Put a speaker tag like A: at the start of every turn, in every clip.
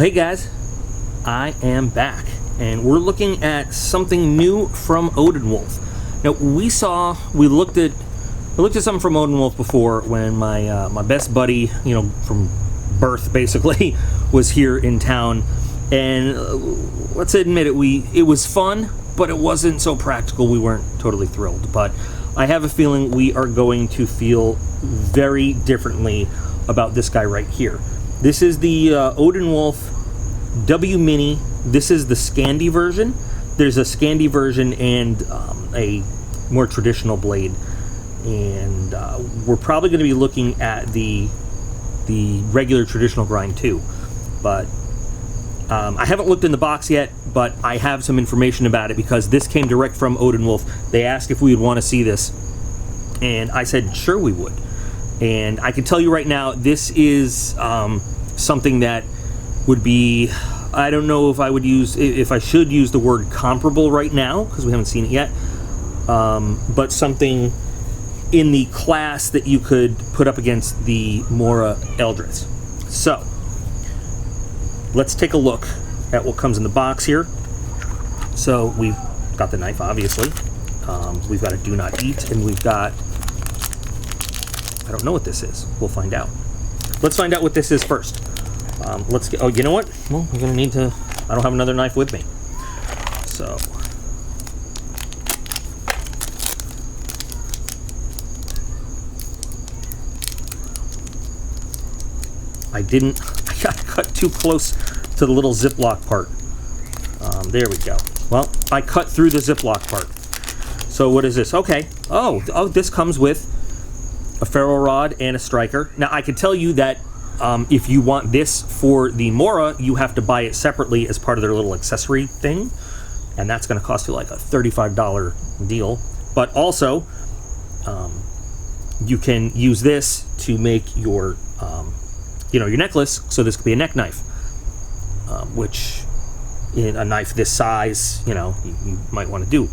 A: Hey guys, I am back, and we're looking at something new from Odenwolf. Now we looked at something from Odenwolf before when my best buddy, from birth basically, was here in town, and let's admit it, it was fun, but it wasn't so practical. We weren't totally thrilled, but I have a feeling we are going to feel very differently about this guy right here. This is the Odenwolf W Mini. This is the Scandi version. There's a Scandi version and a more traditional blade, and we're probably going to be looking at the regular traditional grind too. But I haven't looked in the box yet, but I have some information about it because this came direct from Odenwolf. They asked if we would want to see this, and I said sure we would. And I can tell you right now, this is something that would be, I don't know if I should use the word comparable right now, because we haven't seen it yet, but something in the class that you could put up against the Mora Eldris. So, let's take a look at what comes in the box here. So, we've got the knife, obviously. We've got a do not eat, and we've got, I don't know what this is. We'll find out. Let's find out what this is first. Let's get, oh, you know what? Well, we're gonna need to, I don't have another knife with me. So. I got cut too close to the little Ziploc part. There we go. Well, I cut through the Ziploc part. So what is this? Okay. Oh, this comes with a ferro rod and a striker. Now, I can tell you that if you want this for the Mora, you have to buy it separately as part of their little accessory thing, and that's going to cost you like a $35 deal. But also, you can use this to make your, your necklace. So this could be a neck knife, which in a knife this size, you might want to do.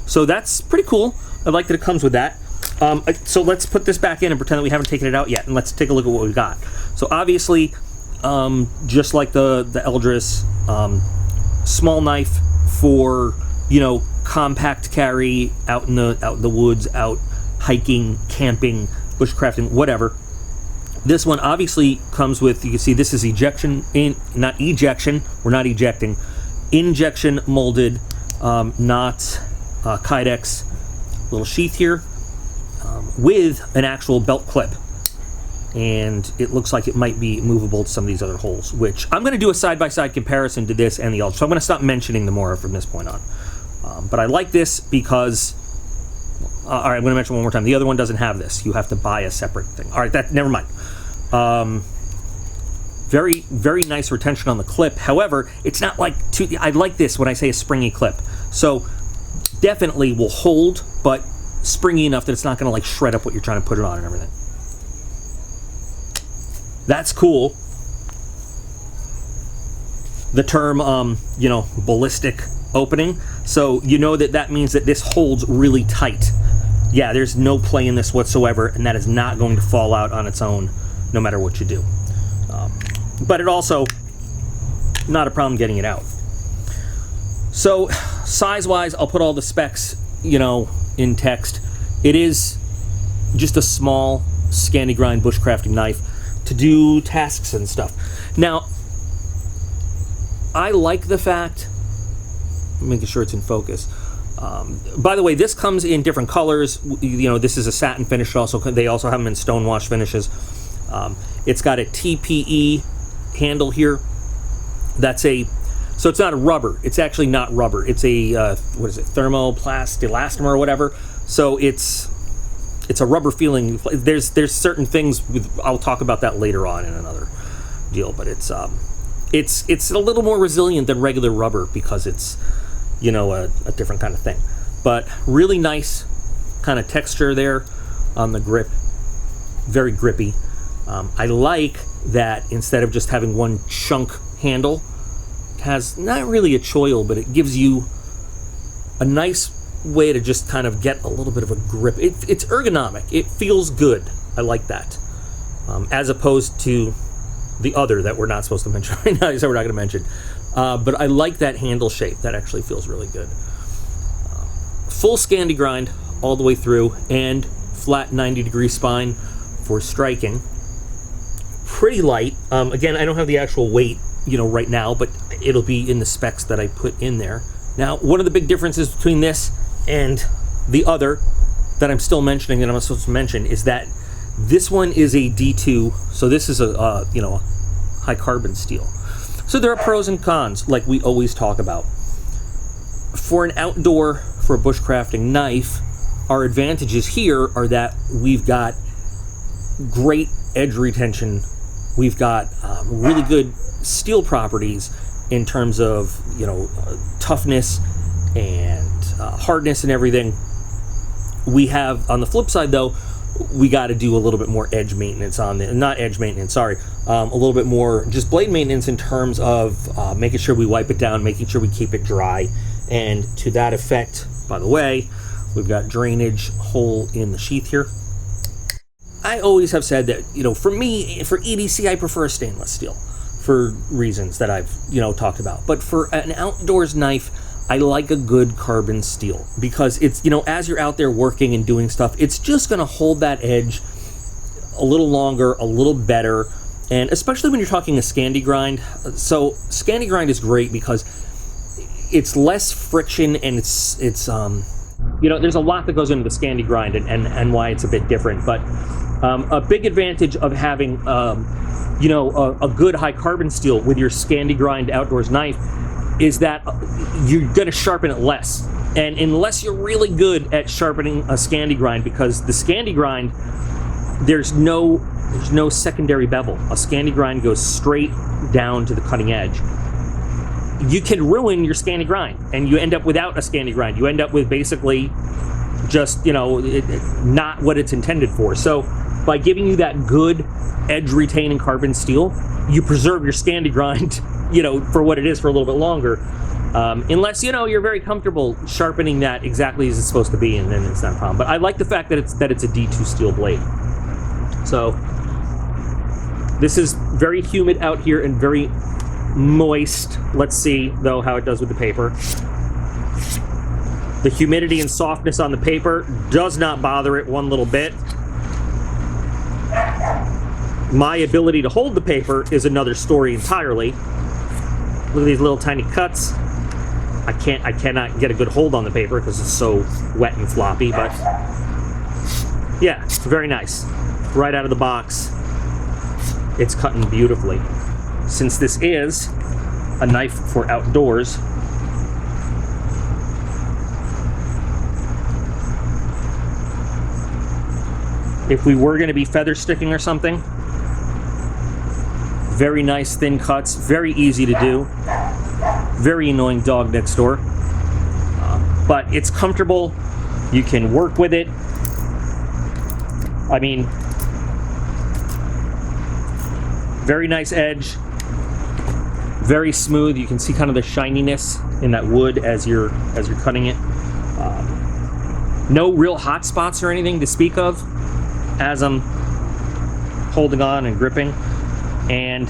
A: So that's pretty cool. I like that it comes with that. So let's put this back in and pretend that we haven't taken it out yet, and let's take a look at what we've got. So obviously, just like the Eldris, small knife for compact carry out in the woods, out hiking, camping, bushcrafting, whatever. This one obviously comes with, you can see this is not ejection. We're not ejecting, injection molded, not Kydex. Little sheath here. With an actual belt clip, and it looks like it might be movable to some of these other holes, which I'm going to do a side-by-side comparison to this and the Eldris, so I'm going to stop mentioning the Mora from this point on. But I like this because, all right, I'm going to mention one more time, the other one doesn't have this. You have to buy a separate thing. All right, never mind. Very, very nice retention on the clip. However, it's not like I like this when I say a springy clip. So definitely will hold, but springy enough that it's not going to like shred up what you're trying to put it on and everything. That's cool. The term, ballistic opening. So that means that this holds really tight. Yeah, there's no play in this whatsoever, and that is not going to fall out on its own, no matter what you do. But it also, not a problem getting it out. So, size-wise, I'll put all the specs, in text. It is just a small Scandi grind bushcrafting knife to do tasks and stuff. Now, I like the fact, I'm making sure it's in focus. By the way, this comes in different colors. This is a satin finish. They also have them in stonewash finishes. It's got a TPE handle here. So it's not a rubber. It's actually not rubber. It's a, thermoplast elastomer or whatever. So it's a rubber feeling. There's certain things I'll talk about that later on in another deal, but it's a little more resilient than regular rubber because it's, a different kind of thing. But really nice kind of texture there on the grip. Very grippy. I like that instead of just having one chunk handle, has not really a choil, but it gives you a nice way to just kind of get a little bit of a grip. It's ergonomic. It feels good. I like that. As opposed to the other that we're not supposed to mention right now, so we're not going to mention. But I like that handle shape. That actually feels really good. Full Scandi grind all the way through, and flat 90-degree spine for striking. Pretty light. Again, I don't have the actual weight, right now, but it'll be in the specs that I put in there. Now, one of the big differences between this and the other that I'm still mentioning, that I'm supposed to mention, is that this one is a D2, so this is a high carbon steel. So there are pros and cons, like we always talk about. For an outdoor, for a bushcrafting knife, our advantages here are that we've got great edge retention. We've got really good steel properties in terms of, toughness and hardness and everything. We have, on the flip side though, we got to do a little bit more edge maintenance on the, not edge maintenance, sorry, a little bit more just blade maintenance in terms of making sure we wipe it down, making sure we keep it dry. And to that effect, by the way, we've got drainage hole in the sheath here. I always have said that, for me, for EDC, I prefer stainless steel for reasons that I've, talked about. But for an outdoors knife, I like a good carbon steel because it's, as you're out there working and doing stuff, it's just going to hold that edge a little longer, a little better. And especially when you're talking a Scandi grind. So Scandi grind is great because it's less friction and it's there's a lot that goes into the Scandi grind and why it's a bit different. But a big advantage of having, a good high carbon steel with your Scandi grind outdoors knife is that you're going to sharpen it less. And unless you're really good at sharpening a Scandi grind, because the Scandi grind, there's no secondary bevel. A Scandi grind goes straight down to the cutting edge. You can ruin your Scandi grind, and you end up without a Scandi grind. You end up with basically just, not what it's intended for. So by giving you that good edge retaining carbon steel, you preserve your Scandi grind, for what it is for a little bit longer. Unless, you're very comfortable sharpening that exactly as it's supposed to be, and then it's not a problem. But I like the fact that it's a D2 steel blade. So this is very humid out here and very moist. Let's see, though, how it does with the paper. The humidity and softness on the paper does not bother it one little bit. My ability to hold the paper is another story entirely. Look at these little tiny cuts. I cannot get a good hold on the paper because it's so wet and floppy, but yeah, it's very nice. Right out of the box, it's cutting beautifully. Since this is a knife for outdoors, if we were going to be feather sticking or something, very nice thin cuts, very easy to do. Very annoying dog next door. But it's comfortable. You can work with it. I mean, very nice edge. Very smooth. You can see kind of the shininess in that wood as you're cutting it. No real hot spots or anything to speak of as I'm holding on and gripping. And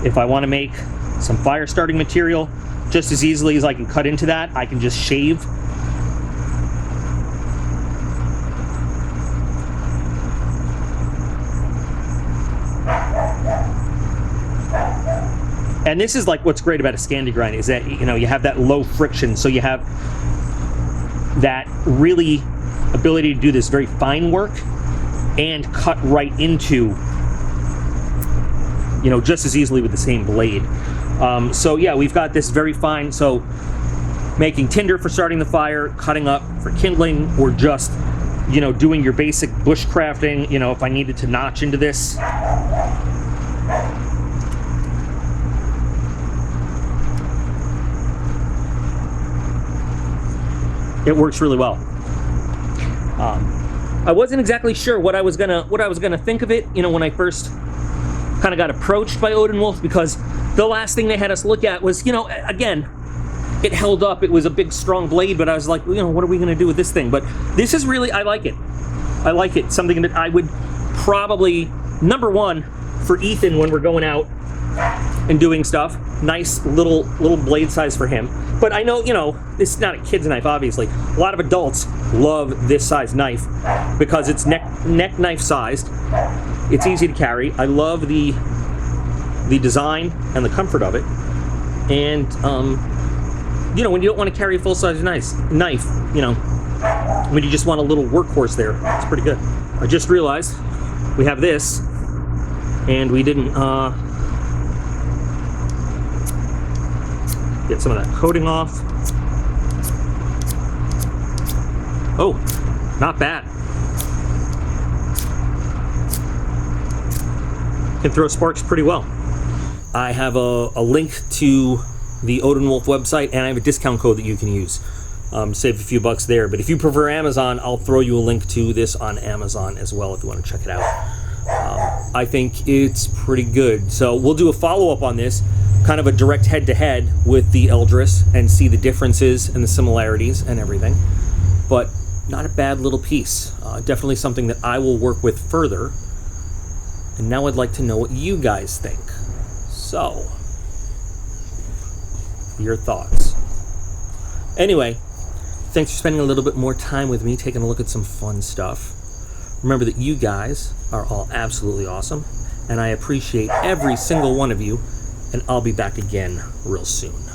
A: if I want to make some fire starting material, just as easily as I can cut into that, I can just shave. And this is like what's great about a Scandi grind is that, you have that low friction, so you have that really ability to do this very fine work and cut right into, just as easily with the same blade. So yeah, we've got this very fine, so making tinder for starting the fire, cutting up for kindling, or just, doing your basic bushcrafting, if I needed to notch into this. It works really well. I wasn't exactly sure what I was gonna think of it, when I first kind of got approached by Odenwolf, because the last thing they had us look at was, again, it held up. It was a big, strong blade, but I was like, what are we going to do with this thing? But this is really, I like it. I like it. Something that I would probably, number one, for Ethan when we're going out and doing stuff. Nice little blade size for him. But I know, you know, this is not a kid's knife, obviously. A lot of adults love this size knife because it's neck knife sized. It's easy to carry. I love the design and the comfort of it. And you know, when you don't want to carry a full-size knife, you know, when you just want a little workhorse there, it's pretty good. I just realized we have this, and we didn't get some of that coating off. Oh, not bad. Can throw sparks pretty well. I have a link to the Odenwolf website, and I have a discount code that you can use. Save a few bucks there. But if you prefer Amazon, I'll throw you a link to this on Amazon as well if you want to check it out. I think it's pretty good. So we'll do a follow-up on this, kind of a direct head-to-head with the Eldris, and see the differences and the similarities and everything. But not a bad little piece. Definitely something that I will work with further. And now I'd like to know what you guys think. So, your thoughts. Anyway, thanks for spending a little bit more time with me, taking a look at some fun stuff. Remember that you guys are all absolutely awesome, and I appreciate every single one of you, and I'll be back again real soon.